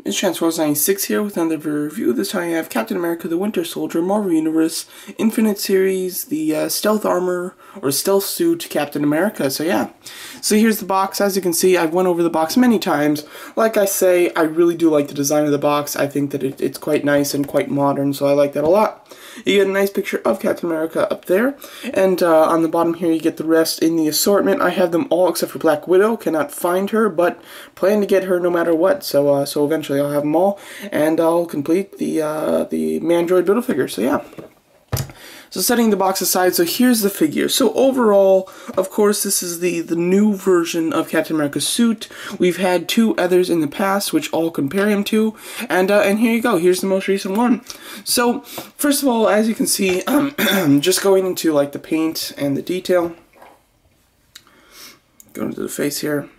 It's Transformers96 here with another review. This time I have Captain America the Winter Soldier, Marvel Universe, Infinite Series, the Stealth Armor, or Stealth Suit Captain America. So yeah. So here's the box. As you can see, I've went over the box many times. Like I say, I really do like the design of the box. I think that it's quite nice and quite modern, so I like that a lot. You get a nice picture of Captain America up there, and on the bottom here you get the rest in the assortment. I have them all except for Black Widow. Cannot find her, but plan to get her no matter what. So eventually I'll have them all, and I'll complete the Mandroid Build-A-Figure. So yeah. So setting the box aside, so here's the figure. So overall, of course, this is the new version of Captain America's suit. We've had two others in the past, which all compare him to, and here you go. Here's the most recent one. So first of all, as you can see, just going into like the paint and the detail. Going to the face here.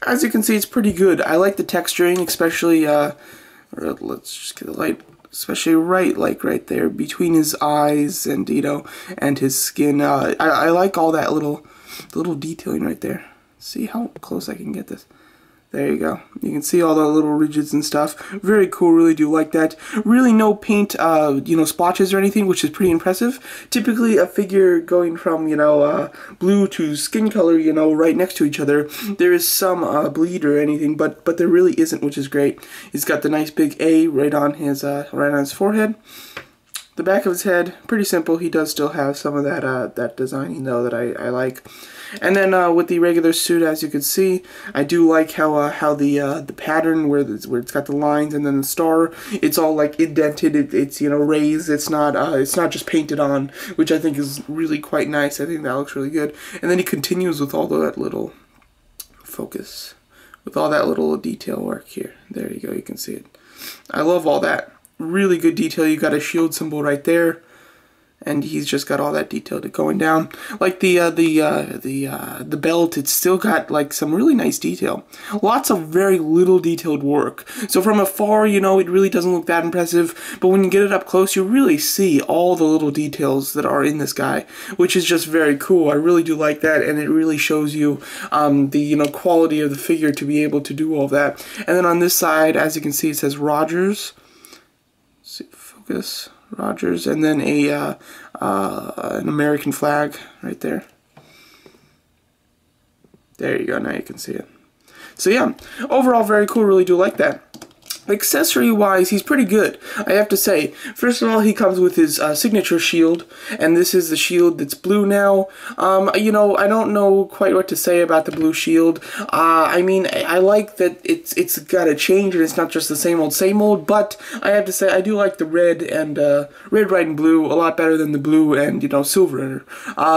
As you can see, it's pretty good. I like the texturing, especially. Let's just get the light. Especially right there between his eyes and and his skin. I like all that little detailing right there. See how close I can get this. There you go. You can see all the little ridges and stuff. Very cool. Really do like that. Really no paint, splotches or anything, which is pretty impressive. Typically, a figure going from blue to skin color, right next to each other, there is some bleed or anything, but there really isn't, which is great. He's got the nice big A right on his forehead. The back of his head, pretty simple. He does still have some of that designing though that I like. And then with the regular suit, as you can see, I do like how the pattern where it's got the lines and then the star, it's all like indented. It's raised. It's not just painted on, which I think is really quite nice. I think that looks really good. And then he continues with all that little focus, with all that little detail work here. There you go. You can see it. I love all that. Really good detail. You got a shield symbol right there, and he's just got all that detail going down. Like the belt, it's still got like some really nice detail. Lots of very little detailed work. So from afar, it really doesn't look that impressive, but when you get it up close, you really see all the little details that are in this guy, which is just very cool. I really do like that, and it really shows you the quality of the figure to be able to do all that. And then on this side, as you can see, it says Rogers. See, focus, Rogers, and then an American flag right there. There you go, now you can see it. So yeah, overall very cool, really do like that. Accessory-wise, he's pretty good, I have to say. First of all, he comes with his signature shield, and this is the shield that's blue now. I don't know quite what to say about the blue shield. I mean, I like that it's got a change, and it's not just the same old, but I have to say, I do like the red, white, and blue a lot better than the blue and, silver.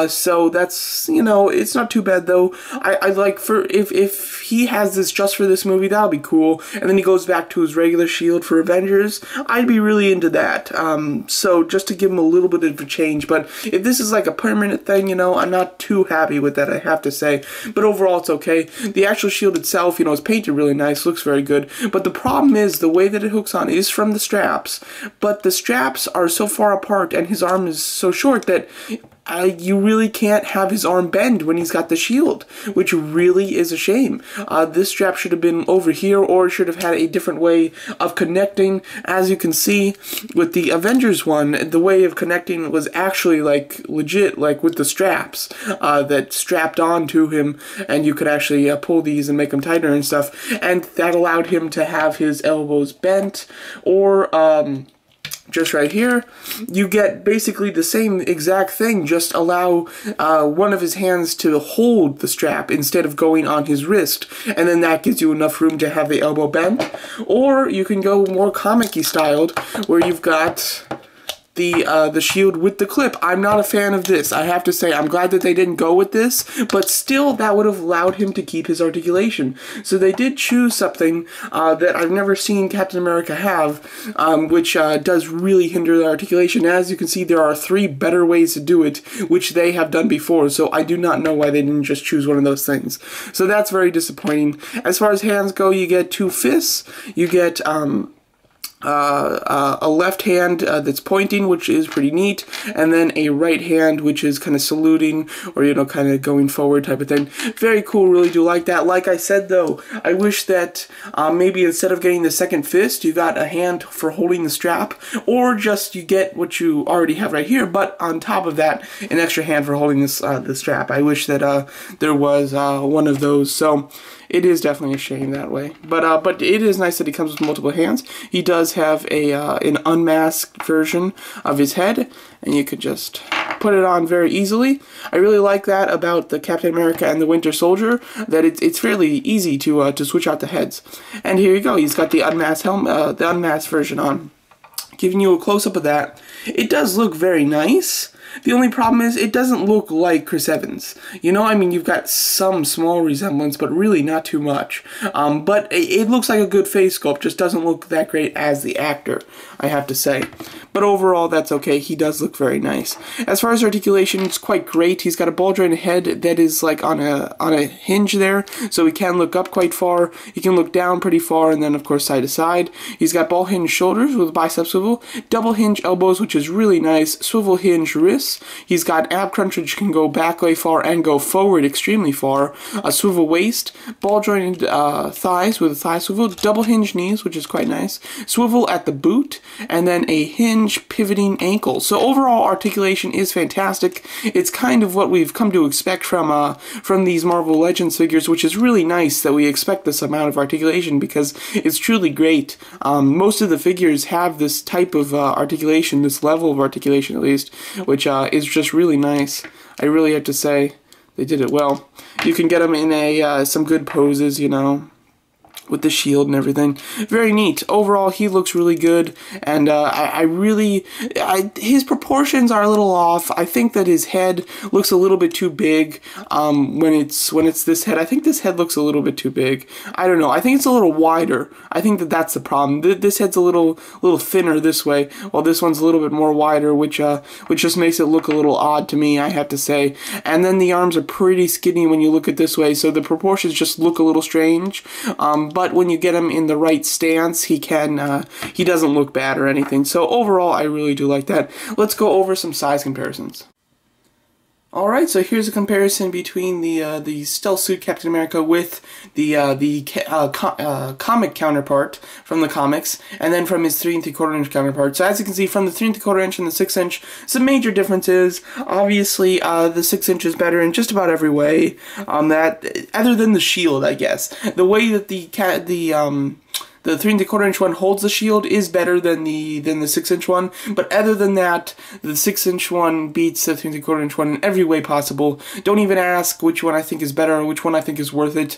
So that's, it's not too bad, though. I like, if he has this just for this movie, that'll be cool, and then he goes back to his regular shield for Avengers, I'd be really into that. So just to give him a little bit of a change, but if this is like a permanent thing, I'm not too happy with that, I have to say. But overall, it's okay. The actual shield itself, is painted really nice, looks very good. But the problem is the way that it hooks on is from the straps, but the straps are so far apart and his arm is so short that you really can't have his arm bend when he's got the shield, which really is a shame. This strap should have been over here, or should have had a different way of connecting. As you can see with the Avengers one, the way of connecting was actually like legit, like with the straps that strapped on to him, and you could actually pull these and make them tighter and stuff, and that allowed him to have his elbows bent, or just right here, you get basically the same exact thing, just allow one of his hands to hold the strap instead of going on his wrist, and then that gives you enough room to have the elbow bent. Or you can go more comic-y styled, where you've got the shield with the clip. I'm not a fan of this, I have to say. I'm glad that they didn't go with this, but still that would have allowed him to keep his articulation. So they did choose something that I've never seen Captain America have, which does really hinder the articulation. As you can see, there are 3 better ways to do it, which they have done before, so I do not know why they didn't just choose one of those things. So that's very disappointing. As far as hands go, you get 2 fists, you get a left hand that's pointing, which is pretty neat, and then a right hand which is kind of saluting, or kind of going forward type of thing. Very cool, really do like that. Like I said though, I wish that maybe instead of getting the second fist, you got a hand for holding the strap, or just you get what you already have right here, but on top of that, an extra hand for holding this the strap. I wish that there was one of those. So it is definitely a shame that way, but it is nice that he comes with multiple hands. He does have an unmasked version of his head, and you could just put it on very easily. I really like that about the Captain America and the Winter Soldier, that it's fairly easy to switch out the heads. And here you go, he's got the unmasked helmet, the unmasked version on. Giving you a close-up of that, it does look very nice. The only problem is it doesn't look like Chris Evans. I mean, you've got some small resemblance, but really not too much. But it looks like a good face sculpt, just doesn't look that great as the actor, I have to say. But overall, that's okay. He does look very nice. As far as articulation, it's quite great. He's got a ball-jointed head that is like on a hinge there, so he can look up quite far. He can look down pretty far, and then of course side to side. He's got ball hinge shoulders with bicep swivel, double hinge elbows, which is really nice, swivel hinge wrists. He's got ab crunch, which can go back way far and go forward extremely far. A swivel waist, ball jointed thighs with a thigh swivel, double hinge knees, which is quite nice, swivel at the boot, and then a hinge pivoting ankle. So overall, articulation is fantastic. It's kind of what we've come to expect from these Marvel Legends figures, which is really nice that we expect this amount of articulation, because it's truly great. Most of the figures have this type of articulation, this level of articulation at least, which is just really nice. I really have to say they did it well. You can get them in some good poses, with the shield and everything. Very neat. Overall, he looks really good, and his proportions are a little off. I think that his head looks a little bit too big when it's this head. I think this head looks a little bit too big. I don't know. I think it's a little wider. I think that's the problem. This head's a little thinner this way, while this one's a little bit more wider, which just makes it look a little odd to me, I have to say. And then the arms are pretty skinny when you look at this way, so the proportions just look a little strange. But when you get him in the right stance, he doesn't look bad or anything. So overall, I really do like that. Let's go over some size comparisons. Alright, so here's a comparison between the stealth suit Captain America with the comic counterpart from the comics, and then from his 3 3/4 inch counterpart. So as you can see, from the 3 3/4 inch and the 6 inch, some major differences. Obviously, the 6 inch is better in just about every way. Other than the shield, I guess. The way that the 3 3/4 inch one holds the shield is better than the 6 inch one, but other than that, the 6 inch one beats the 3 3/4 inch one in every way possible. Don't even ask which one I think is better or which one I think is worth it.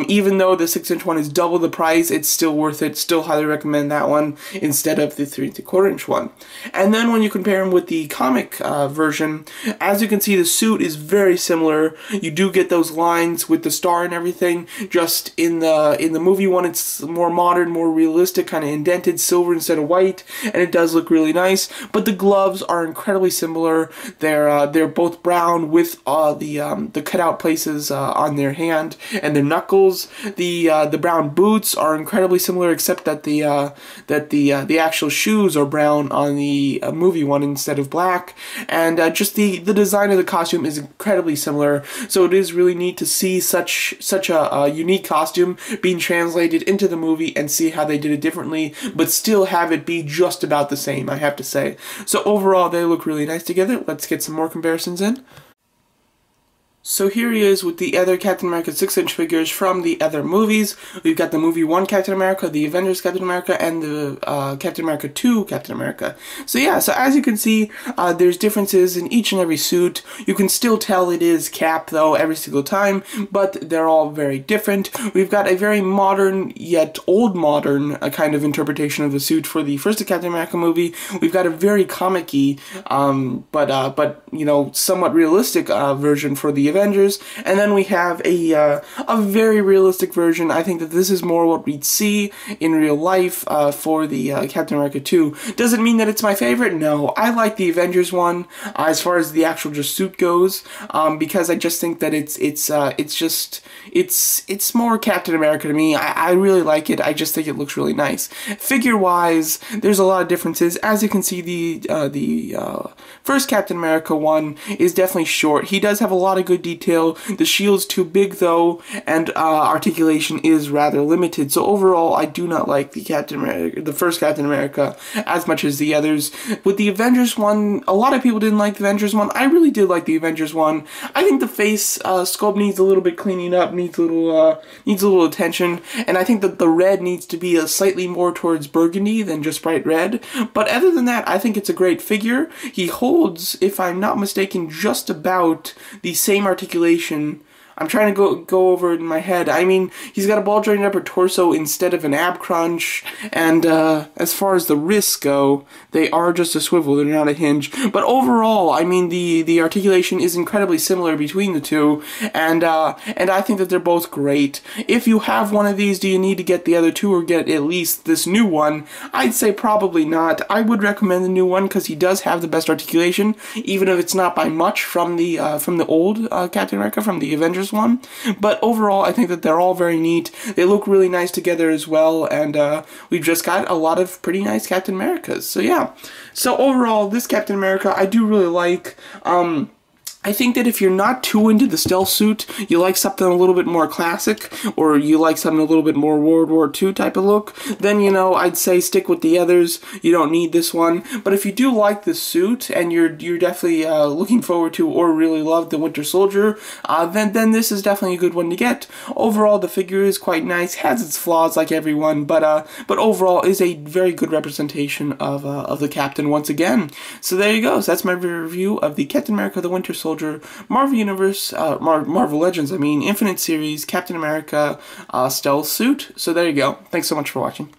Even though the 6 inch one is double the price, it's still worth it. Still highly recommend that one instead of the 3 3/4 inch one. And then when you compare them with the comic version, as you can see, the suit is very similar. You do get those lines with the star and everything. Just in the movie one, it's more modern, more realistic, kind of indented silver instead of white, and it does look really nice. But the gloves are incredibly similar. They're both brown with the cutout places on their hand and their knuckles. The brown boots are incredibly similar, except that the actual shoes are brown on the movie one instead of black. And just the design of the costume is incredibly similar. So it is really neat to see such a unique costume being translated into the movie and see how they did it differently, but still have it be just about the same, I have to say. So overall, they look really nice together. Let's get some more comparisons in. So here he is with the other Captain America 6 inch figures from the other movies. We've got the movie 1 Captain America, the Avengers Captain America, and the Captain America 2 Captain America. So yeah, so as you can see, there's differences in each and every suit. You can still tell it is Cap though every single time, but they're all very different. We've got a very modern yet old modern kind of interpretation of the suit for the first Captain America movie. We've got a very comic-y, but somewhat realistic version for the Avengers, and then we have a very realistic version. I think that this is more what we'd see in real life for the Captain America 2. Doesn't mean that it's my favorite. No, I like the Avengers one as far as the actual just suit goes, because I just think that it's more Captain America to me. I really like it. I just think it looks really nice. Figure-wise, there's a lot of differences. As you can see, the first Captain America one is definitely short. He does have a lot of good detail. The shield's too big though, and articulation is rather limited. So overall, I do not like the first Captain America as much as the others. With the Avengers one, a lot of people didn't like the Avengers one. I really did like the Avengers one. I think the face sculpt needs a little bit cleaning up, needs a little attention, and I think that the red needs to be slightly more towards burgundy than just bright red. But other than that, I think it's a great figure. He holds, if I'm not mistaken, just about the same articulation. I'm trying to go over it in my head. I mean, he's got a ball-jointed upper torso instead of an ab crunch, and as far as the wrists go, they are just a swivel, they're not a hinge. But overall, I mean, the articulation is incredibly similar between the two, and I think that they're both great. If you have one of these, do you need to get the other two or get at least this new one? I'd say probably not. I would recommend the new one because he does have the best articulation, even if it's not by much from the old Captain America, from the Avengers one. But overall, I think that they're all very neat. They look really nice together as well, and we've just got a lot of pretty nice Captain Americas. So yeah. So overall, this Captain America I do really like. I think that if you're not too into the stealth suit, you like something a little bit more classic, or you like something a little bit more World War II type of look, then, you know, I'd say stick with the others. You don't need this one. But if you do like the suit, and you're definitely looking forward to or really love the Winter Soldier, then this is definitely a good one to get. Overall, the figure is quite nice, has its flaws like everyone, but overall is a very good representation of the Captain once again. So there you go. So that's my review of the Captain America the Winter Soldier Marvel Universe, Marvel Legends, Infinite Series, Captain America, stealth suit. So there you go. Thanks so much for watching.